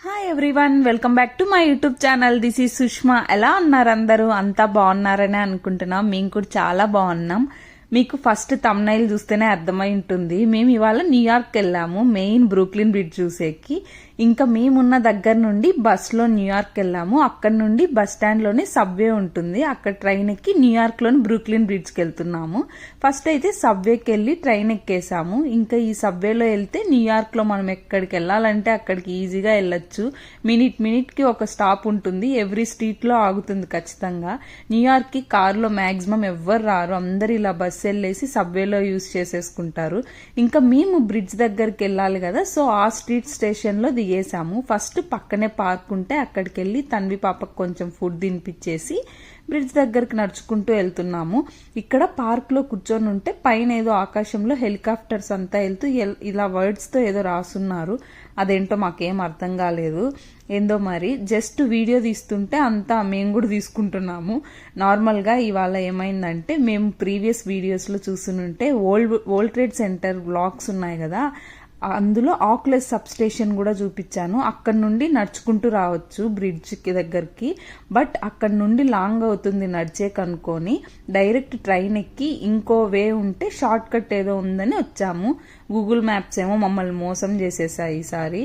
Hi everyone, welcome back to my YouTube channel. This is Sushma. ఎలా ఉన్నారు అందరూ? అంతా బాగున్నారని అనుకుంటున్నాం. మేము కూడా చాలా బాగున్నాం. మీకు ఫస్ట్ థంబ్నైల్ చూస్తేనే అర్థమై ఉంటుంది. మేము ఇవాళ న్యూయార్క్ వెళ్ళాము, మెయిన్ బ్రూక్లిన్ బ్రిడ్జ్ చూసేకి. ఇంకా మేమున్న దగ్గర నుండి బస్లో న్యూయార్క్ వెళ్ళాము. అక్కడ నుండి బస్ స్టాండ్లోనే సబ్వే ఉంటుంది, అక్కడ ట్రైన్ ఎక్కి న్యూయార్క్లోని బ్రూక్లిన్ బ్రిడ్జ్కి వెళ్తున్నాము. ఫస్ట్ అయితే సబ్వేకి వెళ్ళి ట్రైన్ ఎక్కేసాము. ఇంకా ఈ సబ్వేలో వెళ్తే న్యూయార్క్లో మనం ఎక్కడికి వెళ్ళాలంటే అక్కడికి ఈజీగా వెళ్ళొచ్చు. మినిట్కి ఒక స్టాప్ ఉంటుంది, ఎవ్రీ స్ట్రీట్లో ఆగుతుంది ఖచ్చితంగా. న్యూయార్క్కి కారులో మ్యాక్సిమం ఎవ్వరు రారు, అందరు ఇలా బస్ వెళ్ళేసి సబ్వేలో యూజ్ చేసేసుకుంటారు. ఇంకా మేము బ్రిడ్జ్ దగ్గరికి వెళ్ళాలి కదా, సో ఆ స్ట్రీట్ స్టేషన్లో దిగేసాము. ఫస్ట్ పక్కనే పార్క్ ఉంటే అక్కడికి వెళ్ళి తన్వి పాపకు కొంచెం ఫుడ్ తినిపించేసి బ్రిడ్జ్ దగ్గరికి నడుచుకుంటూ వెళ్తున్నాము. ఇక్కడ పార్క్ లో కూర్చొని ఉంటే పైన ఏదో ఆకాశంలో హెలికాప్టర్స్ అంతా వెళ్తూ ఇలా వర్డ్స్ తో ఏదో రాసున్నారు. అదేంటో మాకేం అర్థం కాలేదు. ఏందో మరి జస్ట్ వీడియో తీస్తుంటే అంతా మేము కూడా తీసుకుంటున్నాము. నార్మల్గా ఇవాళ ఏమైందంటే, మేము ప్రీవియస్ వీడియోస్లో చూస్తుంటే వరల్డ్ ట్రేడ్ సెంటర్ బ్లాగ్స్ ఉన్నాయి కదా, అందులో ఆక్యులస్ సబ్ స్టేషన్ కూడా చూపించాను. అక్కడ నుండి నడుచుకుంటూ రావచ్చు బ్రిడ్జ్ దగ్గరికి. బట్ అక్కడ నుండి లాంగ్ అవుతుంది నడిచే కనుక్కొని డైరెక్ట్ ట్రైన్ ఎక్కి ఇంకో వే ఉంటే షార్ట్ కట్ ఏదో ఉందని వచ్చాము. గూగుల్ మ్యాప్స్ ఏమో మమ్మల్ని మోసం చేసేసాయి ఈసారి.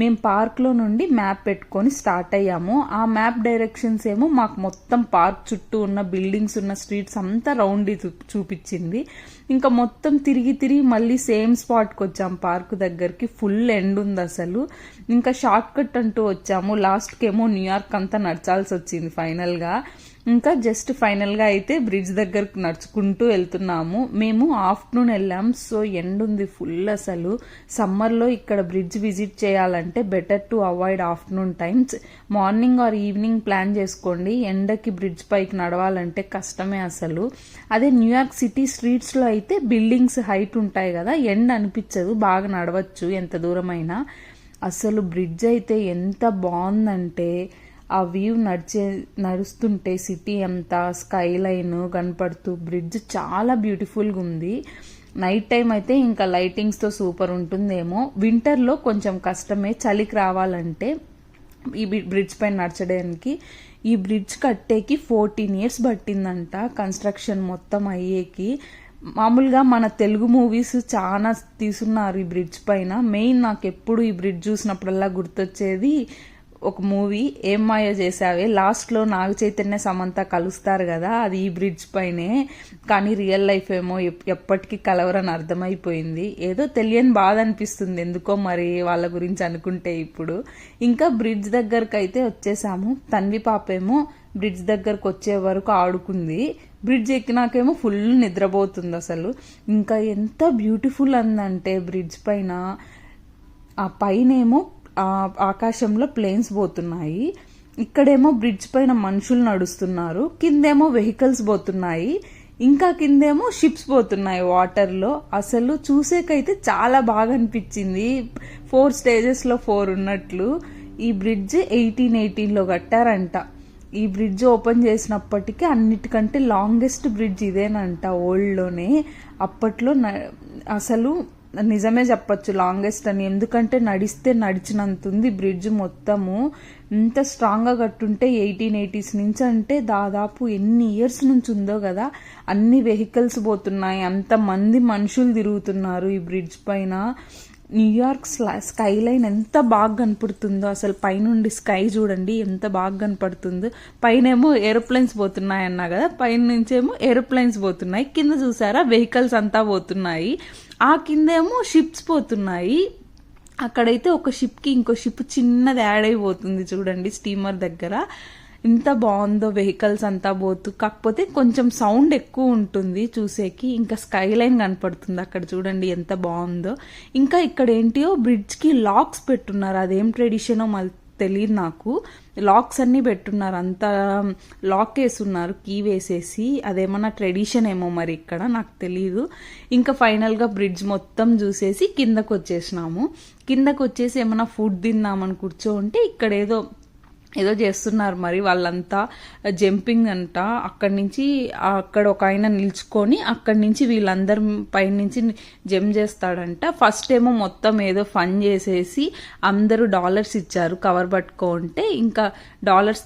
మేము పార్క్లో నుండి మ్యాప్ పెట్టుకొని స్టార్ట్ అయ్యాము. ఆ మ్యాప్ డైరెక్షన్స్ ఏమో మాకు మొత్తం పార్క్ చుట్టూ ఉన్న బిల్డింగ్స్ ఉన్న స్ట్రీట్స్ అంతా రౌండ్ చూపించింది. ఇంకా మొత్తం తిరిగి మళ్ళీ సేమ్ స్పాట్కి వచ్చాము పార్క్ దగ్గరికి. ఫుల్ ఎండ్ ఉంది అసలు. ఇంకా షార్ట్ కట్ అంటూ వచ్చాము. లాస్ట్కి ఏమో న్యూయార్క్ అంతా నడచాల్సి వచ్చింది ఫైనల్గా. ఇంకా జస్ట్ ఫైనల్గా అయితే బ్రిడ్జ్ దగ్గరకు నడుచుకుంటూ వెళ్తున్నాము. మేము ఆఫ్టర్నూన్ వెళ్ళాం, సో ఎండ్ ఉంది ఫుల్ అసలు. సమ్మర్లో ఇక్కడ బ్రిడ్జ్ విజిట్ చేయాలంటే better to avoid afternoon times. Morning or evening plan చేసుకోండి. ఎండకి బ్రిడ్జ్ పైకి నడవాలంటే కష్టమే అసలు. అదే న్యూయార్క్ సిటీ స్ట్రీట్స్లో అయితే బిల్డింగ్స్ హైట్ ఉంటాయి కదా, ఎండ అనిపించదు, బాగా నడవచ్చు ఎంత దూరమైనా. అసలు బ్రిడ్జ్ అయితే ఎంత బాగుందంటే, ఆ వ్యూ నడుస్తుంటే సిటీ అంతా స్కై లైన్ కనపడుతూ బ్రిడ్జ్ చాలా బ్యూటిఫుల్గా ఉంది. నైట్ టైం అయితే ఇంకా లైటింగ్స్తో సూపర్ ఉంటుందేమో. వింటర్లో కొంచెం కష్టమే చలికి రావాలంటే ఈ బ్రిడ్జ్ పైన నడచడానికి. ఈ బ్రిడ్జ్ కట్టేకి 14 years పట్టిందంట కన్స్ట్రక్షన్ మొత్తం అయ్యేకి. మామూలుగా మన తెలుగు మూవీస్ చాలా తీసున్నారు ఈ బ్రిడ్జ్ పైన. మెయిన్ నాకు ఎప్పుడు ఈ బ్రిడ్జ్ చూసినప్పుడల్లా గుర్తొచ్చేది ఒక మూవీ, ఏం మాయ చేసావే. లాస్ట్లో నాగ చైతన్య సమంత కలుస్తారు కదా, అది ఈ బ్రిడ్జ్ పైనే. కానీ రియల్ లైఫ్ ఏమో ఎప్పటికీ కలవరని అర్థమైపోయింది. ఏదో తెలియని బాధ అనిపిస్తుంది ఎందుకో మరి వాళ్ళ గురించి అనుకుంటే ఇప్పుడు. ఇంకా బ్రిడ్జ్ దగ్గరకు అయితే వచ్చేసాము. తన్వి పాపేమో బ్రిడ్జ్ దగ్గరకు వచ్చే వరకు ఆడుకుంది. బ్రిడ్జ్ ఎక్కినాకేమో ఫుల్ నిద్రపోతుంది అసలు. ఇంకా ఎంత బ్యూటిఫుల్ అందంటే బ్రిడ్జ్ పైన, ఆ పైనేమో ఆకాశంలో ప్లేన్స్ పోతున్నాయి, ఇక్కడేమో బ్రిడ్జ్ పైన మనుషులు నడుస్తున్నారు, కిందేమో వెహికల్స్ పోతున్నాయి, ఇంకా కిందేమో షిప్స్ పోతున్నాయి వాటర్లో. అసలు చూసేకైతే చాలా బాగా అనిపించింది. 4 స్టేజెస్లో 4 ఉన్నట్లు. ఈ బ్రిడ్జ్ 1818లో కట్టారంట. ఈ బ్రిడ్జ్ ఓపెన్ చేసినప్పటికీ అన్నిటికంటే లాంగెస్ట్ బ్రిడ్జ్ ఇదేనంట ఓల్డ్లోనే. అప్పట్లో అసలు నిజమే చెప్పచ్చు లాంగెస్ట్ అని, ఎందుకంటే నడిస్తే నడిచినంతుంది బ్రిడ్జ్ మొత్తము. ఇంత స్ట్రాంగ్గా కట్టుంటే 1880s నుంచి అంటే దాదాపు ఎన్ని ఇయర్స్ నుంచి ఉందో కదా. అన్ని వెహికల్స్ పోతున్నాయి, అంతమంది మనుషులు తిరుగుతున్నారు ఈ బ్రిడ్జ్ పైన. న్యూయార్క్ స్కై లైన్ ఎంత బాగా కనపడుతుందో అసలు. పైనుండి స్కై చూడండి ఎంత బాగా కనపడుతుందో. పైనేమో ఏరోప్లేన్స్ పోతున్నాయి అన్నా కదా, పైన నుంచేమో ఏరోప్లేన్స్ పోతున్నాయి, కింద చూసారా వెహికల్స్ అంతా పోతున్నాయి, ఆ కిందేమో షిప్స్ పోతున్నాయి. అక్కడైతే ఒక షిప్కి ఇంకో షిప్ చిన్నది యాడ్ అయిపోతుంది చూడండి స్టీమర్ దగ్గర. ఎంత బాగుందో వెహికల్స్ అంతా పోతూ. కాకపోతే కొంచెం సౌండ్ ఎక్కువ ఉంటుంది చూసేకి. ఇంకా స్కై లైన్ కనపడుతుంది అక్కడ చూడండి ఎంత బాగుందో. ఇంకా ఇక్కడ ఏంటియో బ్రిడ్జ్కి లాక్స్ పెట్టున్నారు, అదేం ట్రెడిషనో మళ్ళీ తెలియదు నాకు. లాక్స్ అన్నీ పెట్టున్నారు, అంతా లాక్ వేసున్నారు కీ వేసేసి. అదేమన్నా ట్రెడిషన్ ఏమో మరి ఇక్కడ, నాకు తెలీదు. ఇంకా ఫైనల్గా బ్రిడ్జ్ మొత్తం చూసేసి కిందకు వచ్చేసినాము. కిందకు వచ్చేసి ఏమన్నా ఫుడ్ తిందామని కూర్చోంటే ఇక్కడ ఏదో ఏదో చేస్తున్నారు మరి వాళ్ళంతా, జంపింగ్ అంట. అక్కడి నుంచి అక్కడ ఒక ఆయన నిల్చుకొని అక్కడి నుంచి వీళ్ళందరి పైనుంచి జంప్ చేస్తాడంట. ఫస్ట్ ఏమో మొత్తం ఏదో ఫన్ చేసేసి అందరూ డాలర్స్ ఇచ్చారు కవర్ పట్టుకుంటే, ఇంకా డాలర్స్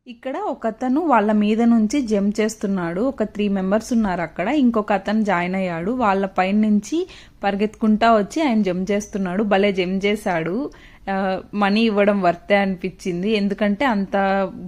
ఇక్కడ ఒక అతను వాళ్ళ మీద నుంచి జంప్ చేస్తున్నాడు. ఒక 3 మెంబర్స్ ఉన్నారు అక్కడ. ఇంకొక అతను జాయిన్ అయ్యాడు. వాళ్ళ పైన నుంచి పరిగెత్తుకుంటా వచ్చి ఆయన జంప్ చేస్తున్నాడు. భలే జంప్ చేశాడు. మనీ ఇవ్వడం వర్తే అనిపించింది. ఎందుకంటే అంత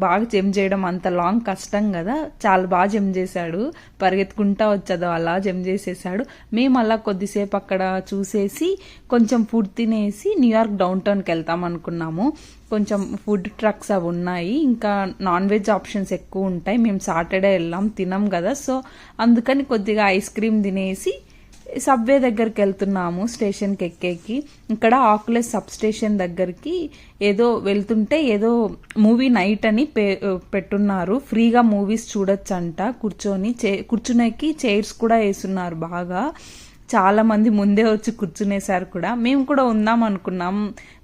బాగా జంప్ చేయడం, అంత లాంగ్ కష్టం కదా. చాలా బాగా జంప్ చేశాడు. పరిగెత్తుకుంటా వచ్చేదో అలా జంప్ చేసేసాడు. మేము అలా కొద్దిసేపు అక్కడ చూసేసి కొంచెం ఫుడ్ తినేసి న్యూయార్క్ డౌన్ టౌన్కి వెళ్తాం అనుకున్నాము. కొంచెం ఫుడ్ ట్రక్స్ అవి ఉన్నాయి, ఇంకా నాన్ వెజ్ ఆప్షన్స్ ఎక్కువ ఉంటాయి. మేము సాటర్డే వెళ్ళాం, తినాం కదా, సో అందుకని కొద్దిగా ఐస్ క్రీమ్ తినేసి సబ్వే దగ్గరికి వెళ్తున్నాము. స్టేషన్కి ఎక్కేకి ఇక్కడ ఆకులెస్ సబ్ స్టేషన్ దగ్గరికి ఏదో వెళ్తుంటే ఏదో మూవీ నైట్ అని పెట్టున్నారు. ఫ్రీగా మూవీస్ చూడొచ్చంట. కూర్చునేకి చైర్స్ కూడా వేసున్నారు. బాగా చాలా మంది ముందే వచ్చి కూర్చునేసారు కూడా. మేము కూడా ఉందాం అనుకున్నాం,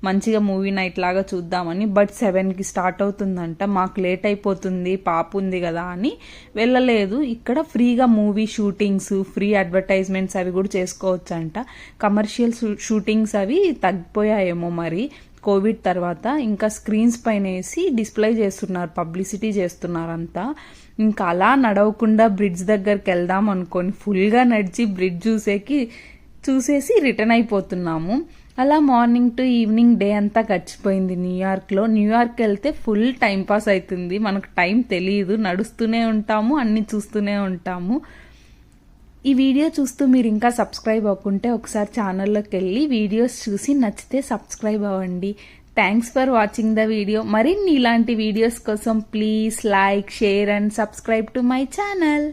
మంచిగా మూవీ నైట్ లాగా చూద్దామని. బట్ 7కి స్టార్ట్ అవుతుందంట. మాకు లేట్ అయిపోతుంది, పాప ఉంది కదా అని వెళ్ళలేదు. ఇక్కడ ఫ్రీగా మూవీ షూటింగ్స్, ఫ్రీ అడ్వర్టైజ్మెంట్స్ అవి కూడా చేసుకోవచ్చంట. కమర్షియల్ షూటింగ్స్ అవి తగ్గిపోయాయేమో మరి కోవిడ్ తర్వాత. ఇంకా స్క్రీన్స్ పైన వేసి డిస్ప్లే చేస్తున్నారు, పబ్లిసిటీ చేస్తున్నారు అంతా. ఇంకా అలా నడవకుండా బ్రిడ్జ్ దగ్గరికి వెళ్దాం అనుకొని ఫుల్గా నడిచి బ్రిడ్జ్ చూసేసి రిటర్న్ అయిపోతున్నాము. అలా మార్నింగ్ టు ఈవినింగ్ డే అంతా గడిచిపోయింది న్యూయార్క్లో. న్యూయార్క్ వెళ్తే ఫుల్ టైం పాస్ అవుతుంది, మనకు టైం తెలియదు. నడుస్తూనే ఉంటాము, అన్ని చూస్తూనే ఉంటాము. ఈ వీడియో చూస్తూ మీరు ఇంకా సబ్స్క్రైబ్ అవ్వకుంటే ఒకసారి ఛానల్లోకి వెళ్ళి వీడియోస్ చూసి నచ్చితే సబ్స్క్రైబ్ అవ్వండి. Thanks for watching the video. మరిన్ని ఇలాంటి వీడియోస్ కోసం please like, share and subscribe to my channel.